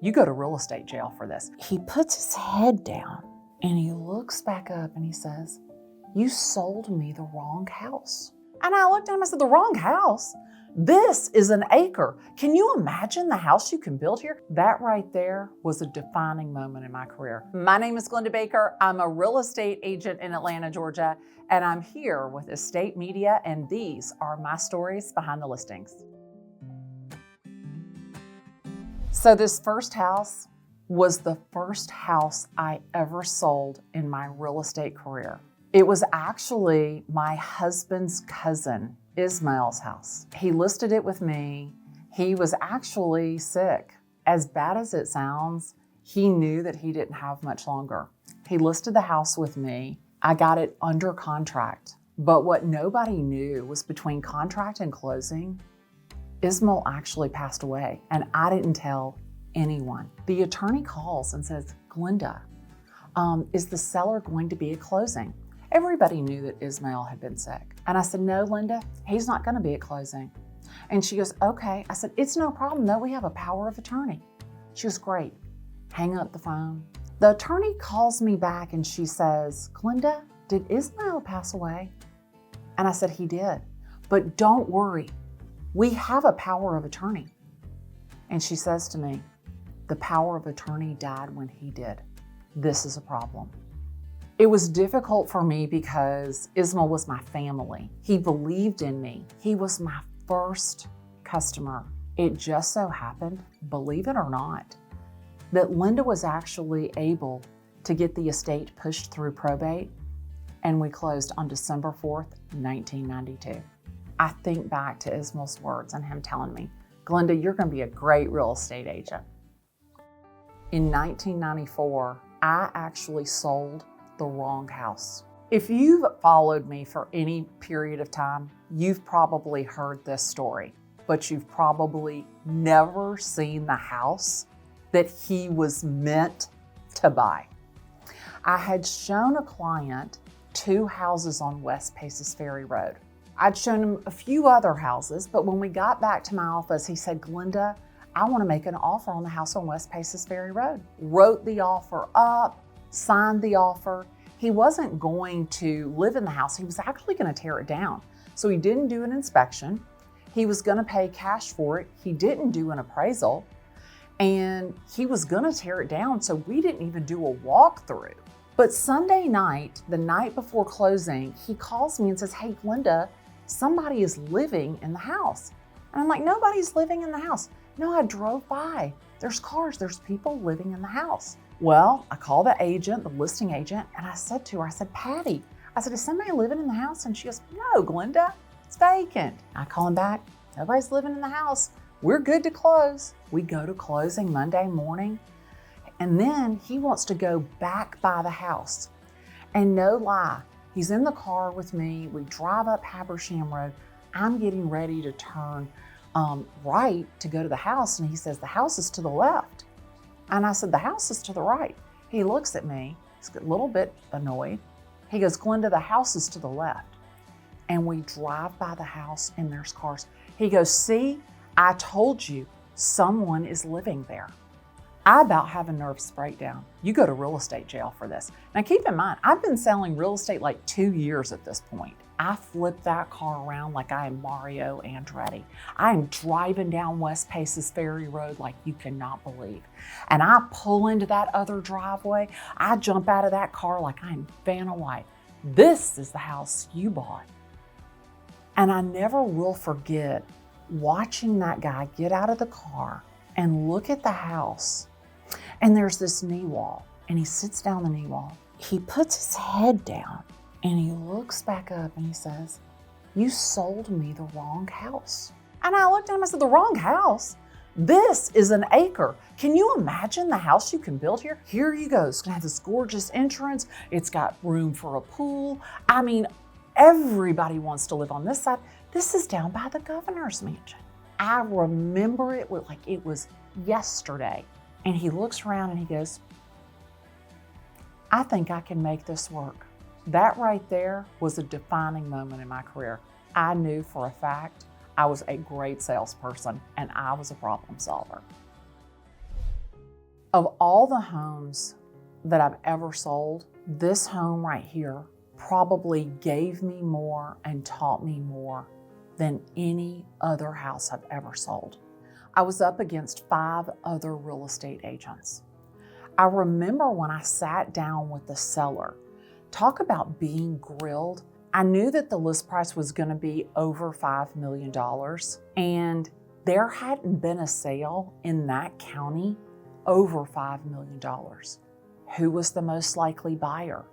You go to real estate jail for this. He puts his head down and he looks back up and he says, you sold me the wrong house. And I looked at him and I said, the wrong house? This is an acre. Can you imagine the house you can build here? That right there was a defining moment in my career. My name is Glennda Baker. I'm a real estate agent in Atlanta, Georgia, and I'm here with Estate Media, and these are my stories behind the listings. So this first house was the first house I ever sold in my real estate career. It was actually my husband's cousin, Ismail's house. He listed it with me. He was actually sick. As bad as it sounds, he knew that he didn't have much longer. He listed the house with me. I got it under contract. But what nobody knew was between contract and closing, Ismail actually passed away, and I didn't tell anyone. The attorney calls and says, Glennda, is the seller going to be at closing? Everybody knew that Ismail had been sick. And I said, no, Glennda, he's not gonna be at closing. And she goes, okay. I said, it's no problem though, we have a power of attorney. She goes, great. Hang up the phone. The attorney calls me back and she says, Glennda, did Ismail pass away? And I said, he did, but don't worry. We have a power of attorney. And she says to me, the power of attorney died when he did. This is a problem. It was difficult for me because Ismail was my family. He believed in me. He was my first customer. It just so happened, believe it or not, that Glennda was actually able to get the estate pushed through probate, and we closed on December 4th, 1992. I think back to Ismail's words and him telling me, Glennda, you're gonna be a great real estate agent. In 1994, I actually sold the wrong house. If you've followed me for any period of time, you've probably heard this story, but you've probably never seen the house that he was meant to buy. I had shown a client 2 houses on West Paces Ferry Road. I'd shown him a few other houses, but when we got back to my office, he said, Glennda, I want to make an offer on the house on West Paces Ferry Road. Wrote the offer up, signed the offer. He wasn't going to live in the house. He was actually going to tear it down. So he didn't do an inspection. He was going to pay cash for it. He didn't do an appraisal, and he was going to tear it down. So we didn't even do a walkthrough. But Sunday night, the night before closing, he calls me and says, hey, Glennda, somebody is living in the house. And I'm like, nobody's living in the house. No, I drove by. There's cars, there's people living in the house. Well, I called the agent, the listing agent, and I said to her, I said, Patty, I said, is somebody living in the house? And she goes, no, Glennda, it's vacant. I call him back, nobody's living in the house. We're good to close. We go to closing Monday morning, and then he wants to go back by the house. And no lie, he's in the car with me. We drive up Habersham Road. I'm getting ready to turn right to go to the house. And he says, the house is to the left. And I said, the house is to the right. He looks at me, he's a little bit annoyed. He goes, Glennda, the house is to the left. And we drive by the house and there's cars. He goes, see, I told you someone is living there. I about have a nervous breakdown. You go to real estate jail for this. Now keep in mind, I've been selling real estate like 2 years at this point. I flipped that car around like I am Mario Andretti. I am driving down West Paces Ferry Road like you cannot believe. And I pull into that other driveway. I jump out of that car like I'm Vanna White. This is the house you bought. And I never will forget watching that guy get out of the car and look at the house. And there's this knee wall, and he sits down the knee wall. He puts his head down and he looks back up and he says, you sold me the wrong house. And I looked at him and I said, the wrong house? This is an acre. Can you imagine the house you can build here? Here you go. It's gonna have this gorgeous entrance. It's got room for a pool. I mean, everybody wants to live on this side. This is down by the governor's mansion. I remember it like it was yesterday. And he looks around and he goes, I think I can make this work. That right there was a defining moment in my career. I knew for a fact I was a great salesperson and I was a problem solver. Of all the homes that I've ever sold, this home right here probably gave me more and taught me more than any other house I've ever sold. I was up against 5 other real estate agents. I remember when I sat down with the seller, talk about being grilled. I knew that the list price was going to be over $5 million, and there hadn't been a sale in that county over $5 million. Who was the most likely buyer?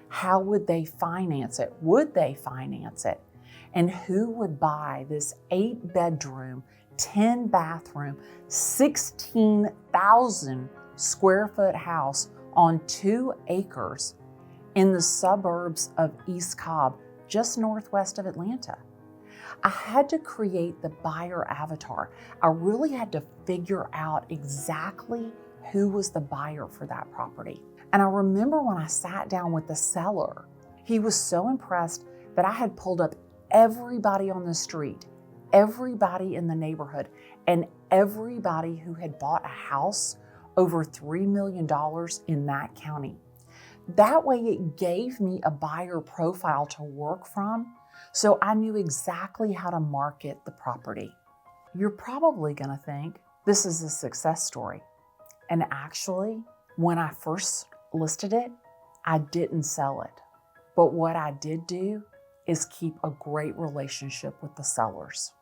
How would they finance it? Would they finance it? And who would buy this 8-bedroom, 10-bathroom, 16,000 square foot house on 2 acres in the suburbs of East Cobb, just northwest of Atlanta? I had to create the buyer avatar. I really had to figure out exactly who was the buyer for that property. And I remember when I sat down with the seller, he was so impressed that I had pulled up everybody on the street, everybody in the neighborhood, and everybody who had bought a house over $3 million in that county. That way it gave me a buyer profile to work from, so I knew exactly how to market the property. You're probably gonna think this is a success story. And actually, when I first listed it, I didn't sell it. But what I did do is keep a great relationship with the sellers.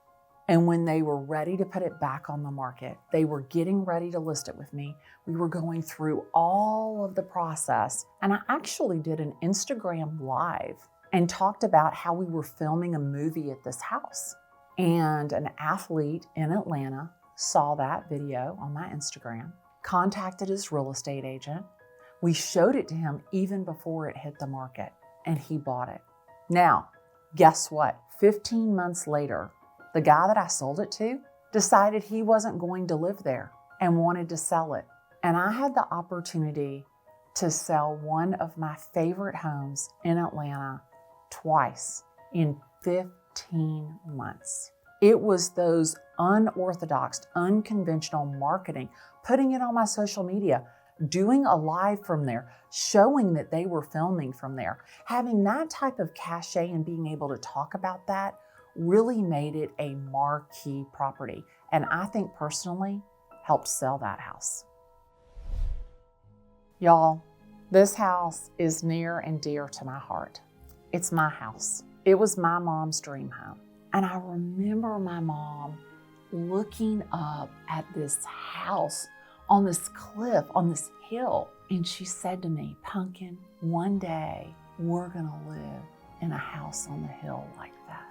And when they were ready to put it back on the market, they were getting ready to list it with me. We were going through all of the process. And I actually did an Instagram live and talked about how we were filming a movie at this house. And an athlete in Atlanta saw that video on my Instagram, contacted his real estate agent. We showed it to him even before it hit the market, and he bought it. Now, guess what? 15 months later, the guy that I sold it to decided he wasn't going to live there and wanted to sell it. And I had the opportunity to sell one of my favorite homes in Atlanta twice in 15 months. It was those unorthodox, unconventional marketing, putting it on my social media, doing a live from there, showing that they were filming from there. Having that type of cachet and being able to talk about that really made it a marquee property. And I think personally helped sell that house. Y'all, this house is near and dear to my heart. It's my house. It was my mom's dream home. And I remember my mom looking up at this house on this cliff, on this hill. And she said to me, "Pumpkin, one day we're gonna live in a house on the hill like that."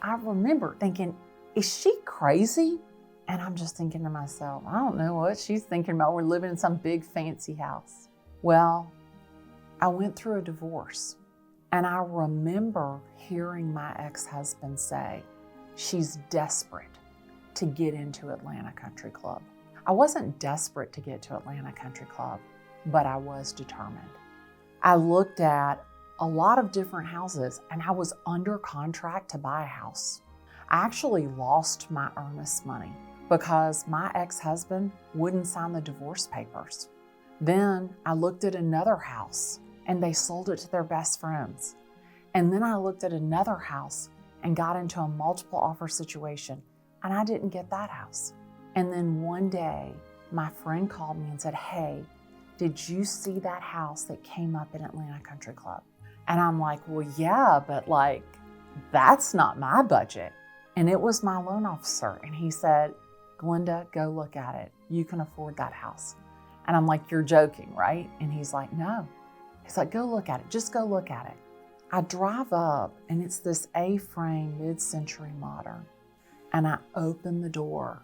I remember thinking, is she crazy? And I'm just thinking to myself, I don't know what she's thinking about. We're living in some big fancy house. Well, I went through a divorce. And I remember hearing my ex-husband say, she's desperate to get into Atlanta Country Club. I wasn't desperate to get to Atlanta Country Club, but I was determined. I looked at a lot of different houses and I was under contract to buy a house. I actually lost my earnest money because my ex-husband wouldn't sign the divorce papers. Then I looked at another house and they sold it to their best friends. And then I looked at another house and got into a multiple offer situation, and I didn't get that house. And then one day, my friend called me and said, "Hey, did you see that house that came up in Atlanta Country Club?" And I'm like, "Well, yeah, but that's not my budget." And it was my loan officer. And he said, "Glennda, go look at it. You can afford that house." And I'm like, "You're joking, right?" And he's like, "No." He's like, "Go look at it. Just go look at it." I drive up and it's this A-frame mid-century modern. And I open the door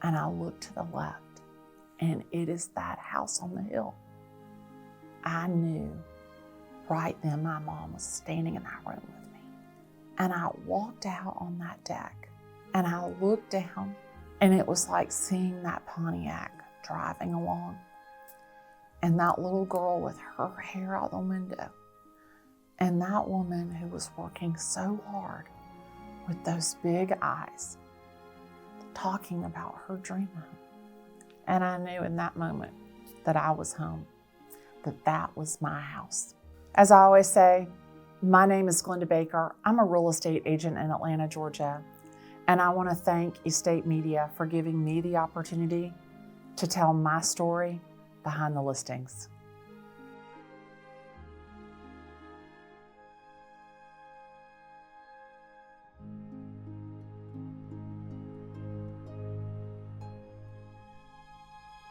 and I look to the left and it is that house on the hill. I knew right then my mom was standing in that room with me. And I walked out on that deck and I looked down and it was like seeing that Pontiac driving along. And that little girl with her hair out the window. And that woman who was working so hard with those big eyes, talking about her dream home. And I knew in that moment that I was home, that that was my house. As I always say, my name is Glennda Baker. I'm a real estate agent in Atlanta, Georgia. And I want to thank Estate Media for giving me the opportunity to tell my story behind the listings.